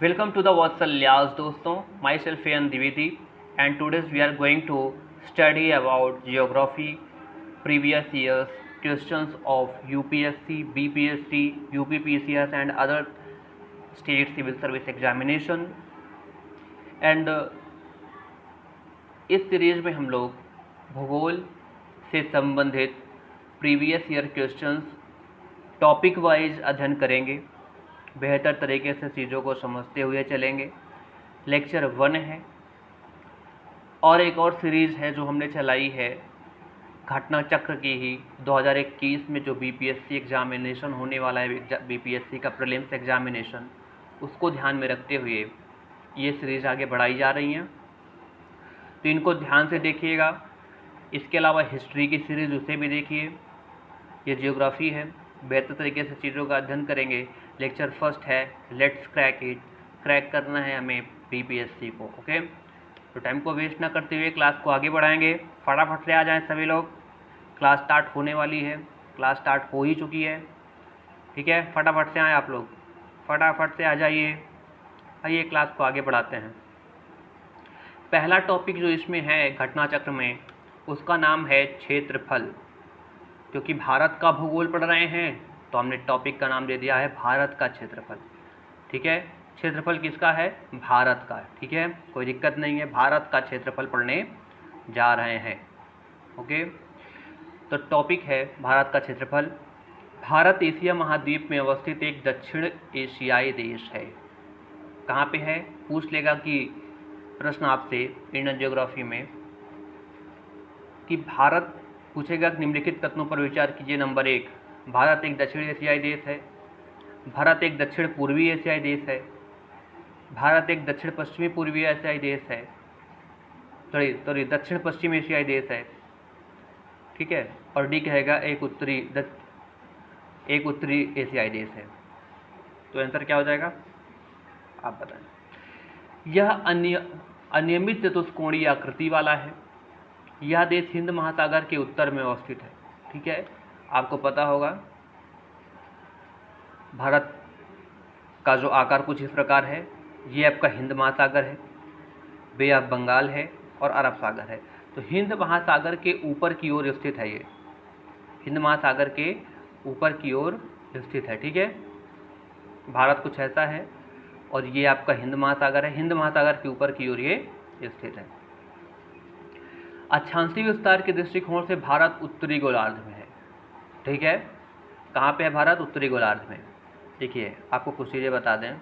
Welcome to the Vatsalyas दोस्तों, myself Ayan Dwivedi and today we are going to study about geography, previous years, questions of UPSC, BPSC, UPPCS and other state civil service examination and इस series में हम लोग भूगोल से संबंधित previous year questions topic wise अध्ययन करेंगे। बेहतर तरीके से चीज़ों को समझते हुए चलेंगे। लेक्चर 1 है और एक और सीरीज़ है जो हमने चलाई है घटना चक्र की ही 2021 में जो बीपीएससी एग्जामिनेशन होने वाला है, बीपीएससी का प्रीलिम्स एग्जामिनेशन, उसको ध्यान में रखते हुए ये सीरीज़ आगे बढ़ाई जा रही हैं, तो इनको ध्यान से देखिएगा। इसके अलावा हिस्ट्री की सीरीज़ उसे भी देखिए। ये जियोग्राफी है, बेहतर तरीके से चीज़ों का अध्ययन करेंगे। लेक्चर फर्स्ट है लेट्स क्रैक इट, क्रैक करना है हमें बीपीएससी को। ओके, तो टाइम को वेस्ट ना करते हुए क्लास को आगे बढ़ाएंगे। फटाफट से आ जाएं सभी लोग, क्लास स्टार्ट होने वाली है, क्लास स्टार्ट हो ही चुकी है। ठीक है, फटाफट से आएँ आप लोग, फटाफट से आ जाइए। आइए क्लास को आगे बढ़ाते हैं। पहला टॉपिक जो इसमें है घटना चक्र में, उसका नाम है क्षेत्रफल। क्योंकि भारत का भूगोल पढ़ रहे हैं तो हमने टॉपिक का नाम दे दिया है भारत का क्षेत्रफल। ठीक है, क्षेत्रफल किसका है? भारत का। ठीक है, कोई दिक्कत नहीं है, भारत का क्षेत्रफल पढ़ने जा रहे हैं। ओके, तो टॉपिक है भारत का क्षेत्रफल। भारत एशिया महाद्वीप में अवस्थित एक दक्षिण एशियाई देश है। कहाँ पे है? पूछ लेगा कि प्रश्न आपसे इंडियन ज्योग्राफी में कि भारत पूछेगा निम्नलिखित कथनों पर विचार कीजिए। नंबर 1, भारत एक दक्षिण एशियाई देश है। भारत एक दक्षिण पूर्वी एशियाई देश है। भारत एक दक्षिण पश्चिमी पूर्वी एशियाई देश है। सॉरी दक्षिण पश्चिम एशियाई देश है। ठीक है, और डी कहेगा एक उत्तरी एशियाई देश है। तो आंसर क्या हो जाएगा आप बताएं। यह अनियमित चतुष्कोणीय आकृति वाला है। यह देश हिंद महासागर के उत्तर में अवस्थित है। ठीक है, आपको पता होगा भारत का जो आकार कुछ इस प्रकार है। ये आपका हिंद महासागर है, बे ऑफ बंगाल है और अरब सागर है। तो हिंद महासागर के ऊपर की ओर स्थित है। ये हिंद महासागर के ऊपर की ओर स्थित है। ठीक है, भारत कुछ ऐसा है और ये आपका हिंद महासागर है। हिंद महासागर के ऊपर की ओर ये स्थित है। अक्षांशीय विस्तार के दृष्टिकोण से भारत उत्तरी गोलार्ध में है। ठीक है, कहाँ पे है भारत? उत्तरी गोलार्ध में। देखिए आपको कुछ चीज़ें बता दें।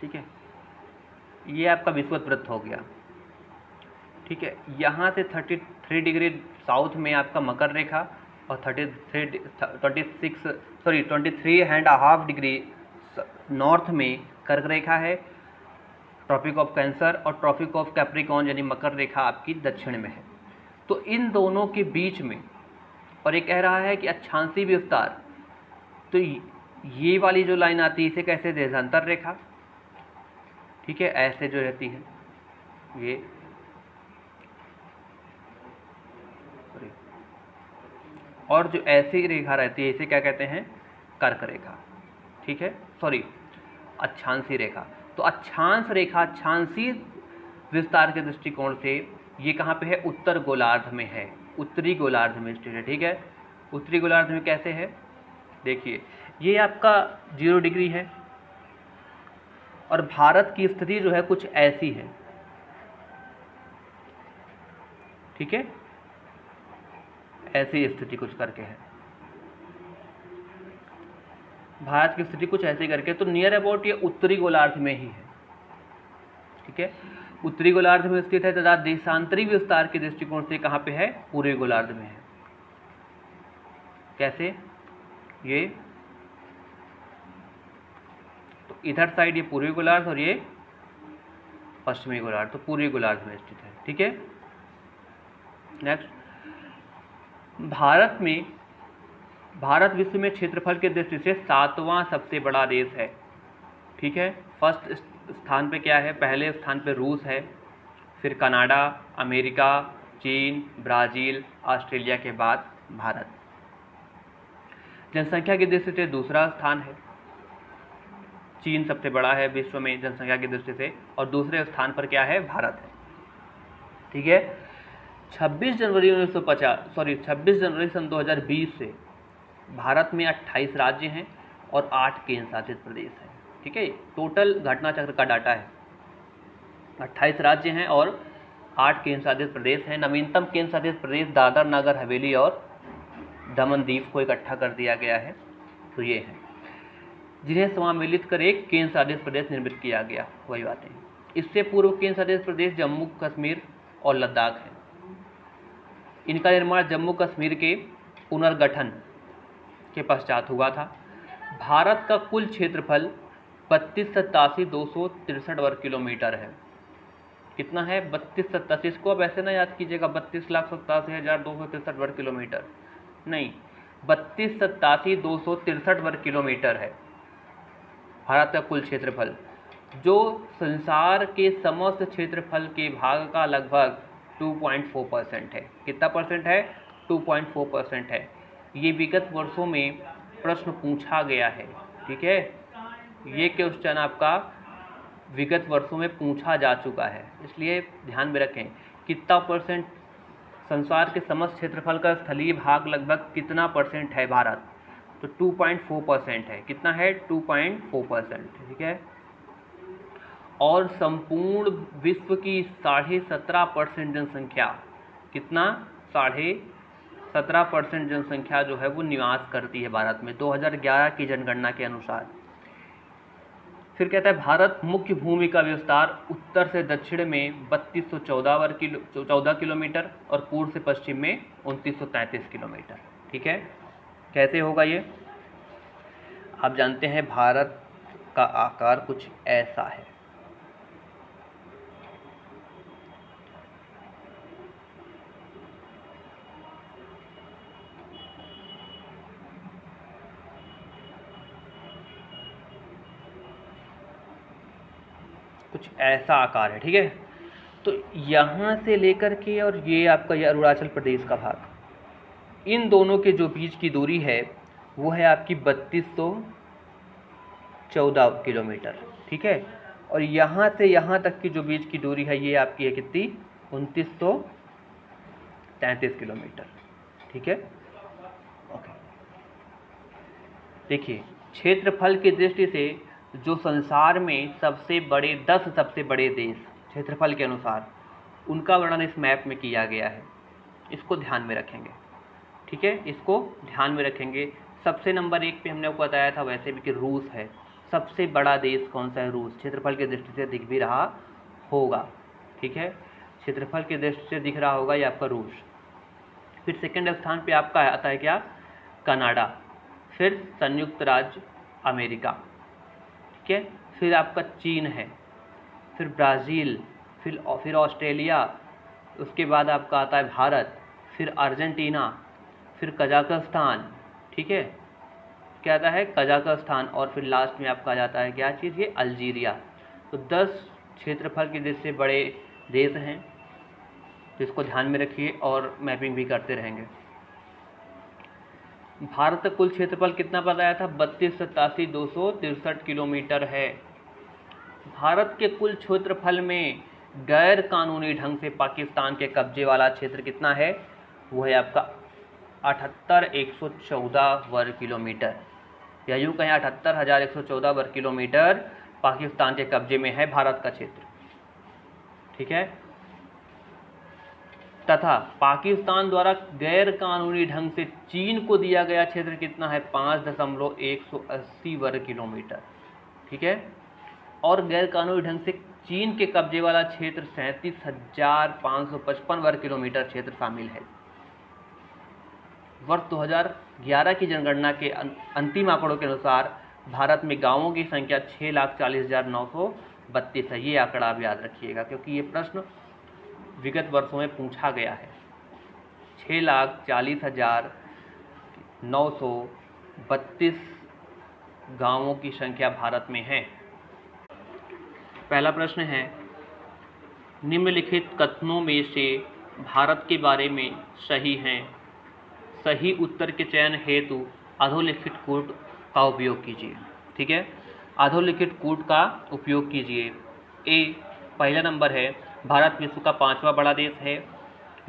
ठीक है, ये आपका विषुवत वृत्त हो गया। ठीक है, यहाँ से 33 डिग्री साउथ में आपका मकर रेखा और 23.5 डिग्री नॉर्थ में कर्क रेखा है। ट्रॉपिक ऑफ कैंसर और ट्रॉपिक ऑफ कैप्रिकॉर्न यानी मकर रेखा आपकी दक्षिण में है। तो इन दोनों के बीच में, और ये कह रहा है कि अक्षांशीय विस्तार, तो ये वाली जो लाइन आती है इसे कैसे? देशांतर रेखा। ठीक है, ऐसे जो रहती है ये, और जो ऐसी रेखा रहती है इसे क्या कहते हैं? कर्क रेखा। ठीक है, सॉरी अक्षांशीय रेखा। तो अक्षांश रेखा अक्षांशीय विस्तार के दृष्टिकोण से ये कहाँ पे है? उत्तर गोलार्ध में है, उत्तरी गोलार्ध में स्थित है। ठीक है, उत्तरी गोलार्ध में कैसे है? देखिए ये आपका 0 डिग्री है और भारत की स्थिति जो है कुछ ऐसी है। ठीक है, ऐसी स्थिति कुछ करके है भारत की स्थिति कुछ ऐसी करके। तो नियर अबाउट ये उत्तरी गोलार्ध में ही है। ठीक है, उत्तरी गोलार्ध में स्थित है तथा देशांतरी विस्तार के दृष्टिकोण से कहाँ पे है? पूर्वी गोलार्ध में है। कैसे? ये तो इधर साइड ये पूर्वी गोलार्ध और ये पश्चिमी गोलार्ध, तो पूर्वी गोलार्ध में स्थित है। ठीक है, नेक्स्ट, भारत विश्व में क्षेत्रफल के दृष्टि से 7वां सबसे बड़ा देश है। ठीक है, फर्स्ट स्थान पे क्या है? पहले स्थान पे रूस है, फिर कनाडा, अमेरिका, चीन, ब्राज़ील, ऑस्ट्रेलिया के बाद भारत। जनसंख्या की दृष्टि से दूसरा स्थान है। चीन सबसे बड़ा है विश्व में जनसंख्या की दृष्टि से, और दूसरे स्थान पर क्या है, भारत है। ठीक है। 26 जनवरी सन 2020 से भारत में 28 राज्य हैं और 8 केंद्र शासित प्रदेश हैं। ठीक है, टोटल घटना चक्र का डाटा है। 28 राज्य हैं और 8 केंद्र शासित प्रदेश हैं। नवीनतम केंद्र शासित प्रदेश दादर नगर हवेली और दमन दीव को इकट्ठा कर दिया गया है। तो ये है जिन्हें सम्मिलित कर एक केंद्र शासित प्रदेश निर्मित किया गया। वही बातें, इससे पूर्व केंद्र शासित प्रदेश जम्मू कश्मीर और लद्दाख है। इनका निर्माण जम्मू कश्मीर के पुनर्गठन के पश्चात हुआ था। भारत का कुल क्षेत्रफल 32,87,263 वर्ग किलोमीटर है। कितना है, 32,87। इसको अब ऐसे ना याद कीजिएगा 32,87,263 वर्ग किलोमीटर, नहीं, 32,87,263 वर्ग किलोमीटर है भारत का कुल क्षेत्रफल, जो संसार के समस्त क्षेत्रफल के भाग का लगभग 2.4% है। कितना परसेंट है, 2.4% है। ये विगत वर्षों में प्रश्न पूछा गया है। ठीक है, ये क्वेश्चन आपका विगत वर्षों में पूछा जा चुका है, इसलिए ध्यान में रखें। कितना परसेंट संसार के समस्त क्षेत्रफल का स्थलीय भाग लगभग कितना परसेंट है भारत, तो 2.4% है। कितना है, 2.4%। ठीक है, और संपूर्ण विश्व की 17.5% जनसंख्या, कितना, 17.5% जनसंख्या जो है वो निवास करती है भारत में 2011 की जनगणना के अनुसार। फिर कहता है भारत मुख्य भूमि का विस्तार उत्तर से दक्षिण में 3214 किलोमीटर और पूर्व से पश्चिम में 2933 किलोमीटर। ठीक है, कैसे होगा ये, आप जानते हैं भारत का आकार कुछ ऐसा है। कुछ ऐसा आकार है। ठीक है, तो यहाँ से लेकर के और ये आपका ये अरुणाचल प्रदेश का भाग, इन दोनों के जो बीच की दूरी है वो है आपकी 3214 किलोमीटर। ठीक है, और यहाँ से यहाँ तक की जो बीच की दूरी है ये आपकी है कितनी, 2933 किलोमीटर। ठीक है, ओके। देखिए, क्षेत्रफल की दृष्टि से जो संसार में सबसे बड़े 10 सबसे बड़े देश क्षेत्रफल के अनुसार, उनका वर्णन इस मैप में किया गया है। इसको ध्यान में रखेंगे। ठीक है, इसको ध्यान में रखेंगे। सबसे नंबर 1 पे हमने आपको बताया था वैसे भी कि रूस है। सबसे बड़ा देश कौन सा है, रूस। क्षेत्रफल की दृष्टि से दिख भी रहा होगा। ठीक है, क्षेत्रफल की दृष्टि से दिख रहा होगा ये आपका रूस। फिर सेकंड स्थान पे आपका आता है क्या, कनाडा। फिर संयुक्त राज्य अमेरिका। ठीक है, फिर आपका चीन है, फिर ब्राज़ील, फिर ऑस्ट्रेलिया, उसके बाद आपका आता है भारत, फिर अर्जेंटीना, फिर कजाकिस्तान। ठीक है, क्या आता है, कजाकिस्तान, और फिर लास्ट में आपका आ जाता है क्या चीज़, ये अल्जीरिया। तो 10 क्षेत्रफल के जिससे बड़े देश हैं, तो इसको ध्यान में रखिए और मैपिंग भी करते रहेंगे। भारत का कुल क्षेत्रफल कितना बताया था, 32,87,263 किलोमीटर है। भारत के कुल क्षेत्रफल में गैर कानूनी ढंग से पाकिस्तान के कब्जे वाला क्षेत्र कितना है, वो है आपका 78,114 वर्ग किलोमीटर, या यूँ कहें 78,114 वर्ग किलोमीटर पाकिस्तान के कब्जे में है भारत का क्षेत्र। ठीक है, तथा पाकिस्तान द्वारा गैर कानूनी ढंग से चीन को दिया गया क्षेत्र कितना है, 5,180 वर्ग किलोमीटर। ठीक है, और गैर कानूनी ढंग से चीन के कब्जे वाला क्षेत्र 37,555 वर्ग किलोमीटर क्षेत्र शामिल है। वर्ष 2011 की जनगणना के अंतिम आंकड़ों के अनुसार भारत में गांवों की संख्या 6,40,932 है। ये आंकड़ा आप याद रखिएगा क्योंकि ये प्रश्न विगत वर्षों में पूछा गया है। 6,40,932 गांवों की संख्या भारत में है। पहला प्रश्न है, निम्नलिखित कथनों में से भारत के बारे में सही हैं। सही उत्तर के चयन हेतु अधोलिखित कोड का उपयोग कीजिए। ठीक है, अधोलिखित कूट का उपयोग कीजिए। ए, पहला नंबर है भारत विश्व का 5वां बड़ा देश है।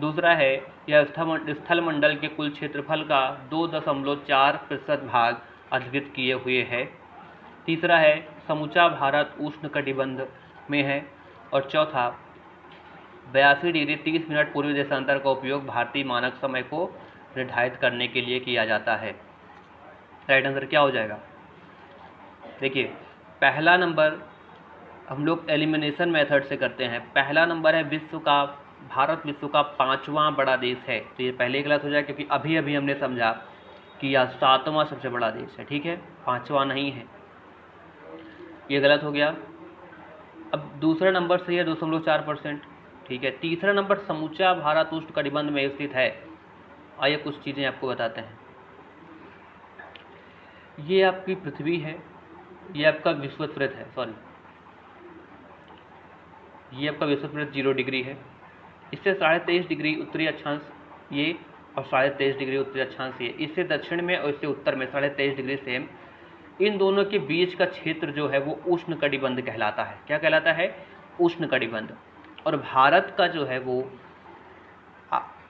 दूसरा है यह स्थलमंडल के कुल क्षेत्रफल का 2.4% भाग अधिकृत किए हुए है। तीसरा है समूचा भारत उष्णकटिबंध में है। और चौथा 82 डिग्री 30 मिनट पूर्वी देशांतर का उपयोग भारतीय मानक समय को निर्धारित करने के लिए किया जाता है। राइट आंसर क्या हो जाएगा? देखिए, पहला नंबर हम लोग एलिमिनेशन मेथड से करते हैं। पहला नंबर है भारत विश्व का 5वां बड़ा देश है, तो ये पहले गलत हो जाए क्योंकि अभी अभी हमने समझा कि यह 7वां सबसे बड़ा देश है। ठीक है, 5वां नहीं है, ये गलत हो गया। अब दूसरा नंबर सही है 2.4%। ठीक है, तीसरा नंबर समूचा भारत उष्णकटिबंध में स्थित है। आइए कुछ चीज़ें आपको बताते हैं। ये आपकी पृथ्वी है, ये आपका विषुववृत्त है, सॉरी, ये आपका विषुववृत्त 0 डिग्री है। इससे 23.5 डिग्री उत्तरी अक्षांश ये और 23.5 डिग्री उत्तरी अक्षांश ये। इससे दक्षिण में और इससे उत्तर में 23.5 डिग्री सेम। इन दोनों के बीच का क्षेत्र जो है वो उष्णकटिबंध कहलाता है। क्या कहलाता है? उष्णकटिबंध। और भारत का जो है वो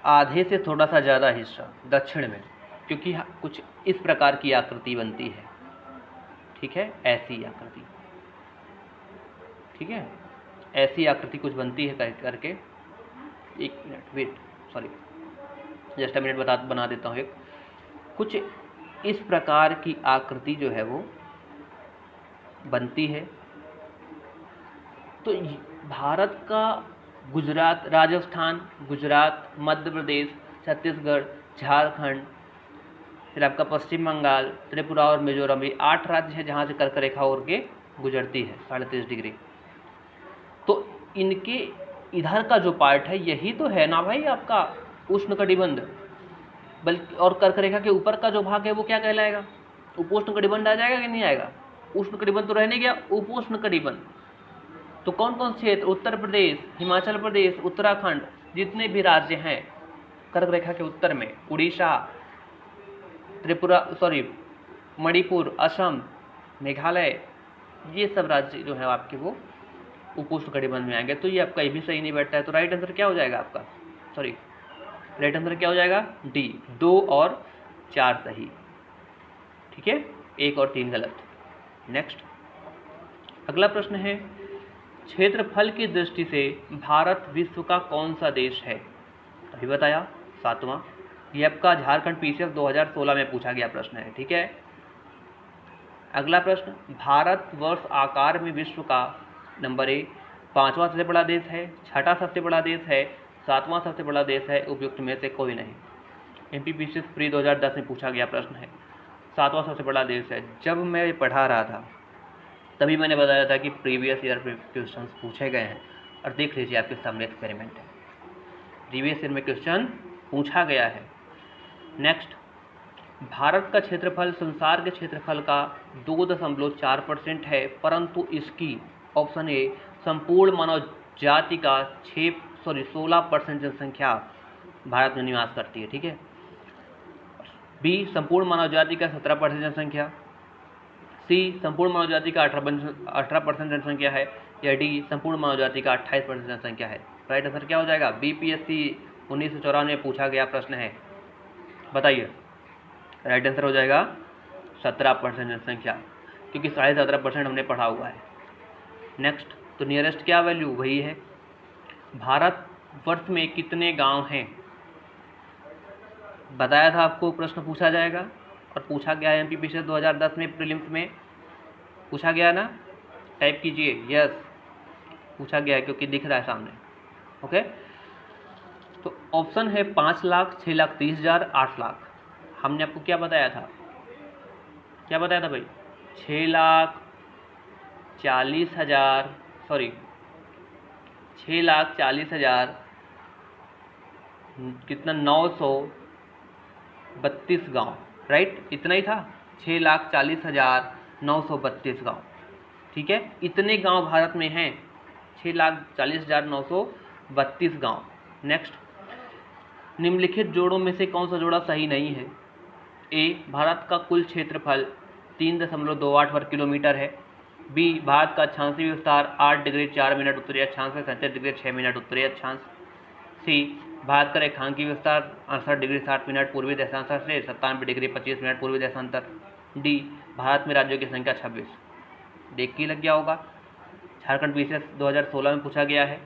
आधे से थोड़ा सा ज़्यादा हिस्सा दक्षिण में, क्योंकि कुछ इस प्रकार की आकृति बनती है। ठीक है, ऐसी आकृति, ठीक है, ऐसी आकृति कुछ बनती है करके। एक minute wait, sorry, just minute बना देता हूँ। एक कुछ इस प्रकार की आकृति जो है वो बनती है। तो भारत का गुजरात, राजस्थान, गुजरात, मध्य प्रदेश, छत्तीसगढ़, झारखंड, फिर आपका पश्चिम बंगाल, त्रिपुरा और मिजोरम, ये 8 राज्य है जहाँ से कर्क रेखा होकर के गुजरती है 23.5 डिग्री। तो इनके इधर का जो पार्ट है यही तो है ना भाई आपका उष्णकटिबंध। बल्कि और कर्क रेखा के ऊपर का जो भाग है वो क्या कहलाएगा? उपोष्णकटिबंध आ जाएगा कि नहीं आएगा? उष्णकटिबंध तो रहने गया, उपोष्णकटिबंध। तो कौन कौन से क्षेत्र? उत्तर प्रदेश, हिमाचल प्रदेश, उत्तराखंड, जितने भी राज्य हैं कर्क रेखा के उत्तर में, उड़ीसा, त्रिपुरा, सॉरी, मणिपुर, असम, मेघालय, ये सब राज्य जो है आपके वो उपोष्णकटिबंध में आएंगे। तो ये आपका ये भी सही नहीं बैठता है। तो राइट आंसर क्या हो जाएगा आपका? सॉरी, राइट आंसर क्या हो जाएगा? डी, 2 और 4 सही। ठीक है, 1 और 3 गलत। नेक्स्ट, अगला प्रश्न है क्षेत्रफल की दृष्टि से भारत विश्व का कौन सा देश है? अभी बताया, 7वां। ये आपका झारखंड पीसीएस 2016 में पूछा गया प्रश्न है। ठीक है, अगला प्रश्न, भारत वर्ष आकार में विश्व का नंबर 1 5वां सबसे बड़ा देश है, 6ठा सबसे बड़ा देश है, 7वां सबसे बड़ा देश है, उपयुक्त में से कोई नहीं। एमपीपीसीएस प्री 2010 में पूछा गया प्रश्न है, 7वां सबसे बड़ा देश है। जब मैं पढ़ा रहा था तभी मैंने बताया था कि प्रीवियस ईयर में क्वेश्चन पूछे गए हैं। और देख लीजिए आपके सामने एक्सपेरिमेंट है, प्रीवियस ईयर में क्वेश्चन पूछा गया है। नेक्स्ट, भारत का क्षेत्रफल संसार के क्षेत्रफल का 2.4% है, परंतु इसकी ऑप्शन ए संपूर्ण मानव जाति का 16% जनसंख्या भारत में निवास करती है। ठीक है, बी संपूर्ण मानव जाति का 17% जनसंख्या, सी संपूर्ण मानव जाति का 18% जनसंख्या है, या डी संपूर्ण मानव जाति का 28% जनसंख्या है। राइट आंसर क्या हो जाएगा? बीपीएससी 1994 में पूछा गया प्रश्न है, बताइए। राइट आंसर हो जाएगा 17% जनसंख्या, क्योंकि 17.5% हमने पढ़ा हुआ है। नेक्स्ट, तो नियरेस्ट क्या वैल्यू? वही है। भारत वर्ष में कितने गांव हैं? बताया था आपको प्रश्न पूछा जाएगा और पूछा गया है। एमपीपीसीएस 2010 में प्रीलिम्स में पूछा गया ना, टाइप कीजिए यस, पूछा गया है क्योंकि दिख रहा है सामने। ओके, तो ऑप्शन है 5 लाख, 6 लाख 30 हज़ार, 8 लाख। हमने आपको क्या बताया था? क्या बताया था भाई? 6 लाख 40 हज़ार, सॉरी 6 लाख 40 हज़ार कितना, 932 गांव। राइट, इतना ही था, 6,40,932 गांव। ठीक है, इतने गांव भारत में हैं, 6,40,932 गांव। नेक्स्ट, निम्नलिखित जोड़ों में से कौन सा जोड़ा सही नहीं है? ए भारत का कुल क्षेत्रफल 3.28 वर्ग किलोमीटर है, बी भारत का अक्षांशीय विस्तार 8 डिग्री 4 मिनट उत्तरी अक्षांश है, 37 डिग्री 6 मिनट उत्तरी अक्षांश। सी भारत का रेखांकीय विस्तार 68 डिग्री 60 मिनट पूर्वी देशांतर से 97 डिग्री 25 मिनट पूर्वी देशांतर। डी भारत में राज्यों की संख्या 26। देख के लग गया होगा, झारखंड बीसीएस 2016 में पूछा गया है।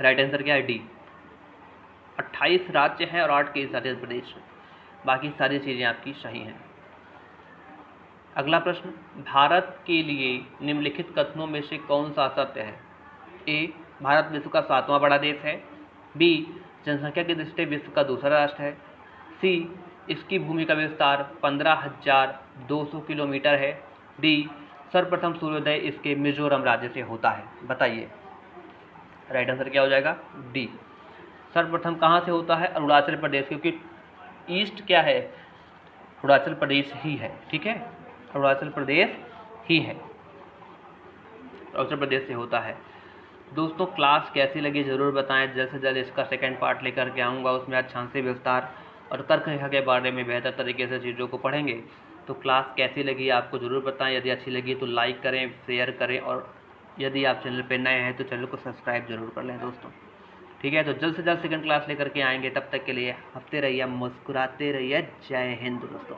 राइट आंसर क्या है? डी। 28 राज्य हैं और 8 केंद्र शासित प्रदेश हैं, बाकी सारी चीज़ें आपकी सही हैं। अगला प्रश्न, भारत के लिए निम्नलिखित कथनों में से कौन सा सत्य है? ए भारत विश्व का 7वां बड़ा देश है। बी जनसंख्या की दृष्टि से विश्व का दूसरा राष्ट्र है। सी इसकी भूमि का विस्तार 15,200 किलोमीटर है। डी सर्वप्रथम सूर्योदय इसके मिजोरम राज्य से होता है। बताइए राइट आंसर क्या हो जाएगा? डी। सर्वप्रथम कहाँ से होता है? अरुणाचल प्रदेश, क्योंकि ईस्ट क्या है? अरुणाचल प्रदेश ही है। ठीक है, अरुणाचल प्रदेश ही है, अरुणाचल प्रदेश से होता है। दोस्तों क्लास कैसी लगी ज़रूर बताएं। जल्द से जल्द इसका सेकंड पार्ट लेकर के आऊँगा, उसमें अक्षांशीय विस्तार और कर्क रेखा के बारे में बेहतर तरीके से चीज़ों को पढ़ेंगे। तो क्लास कैसी लगी आपको ज़रूर बताएं। यदि अच्छी लगी तो लाइक करें, शेयर करें, और यदि आप चैनल पर नए हैं तो चैनल को सब्सक्राइब जरूर कर लें दोस्तों। ठीक है, तो जल्द से जल्द सेकंड क्लास लेकर के आएंगे। तब तक के लिए हंसते रहिए, मुस्कुराते रहिए। जय हिंद दोस्तों।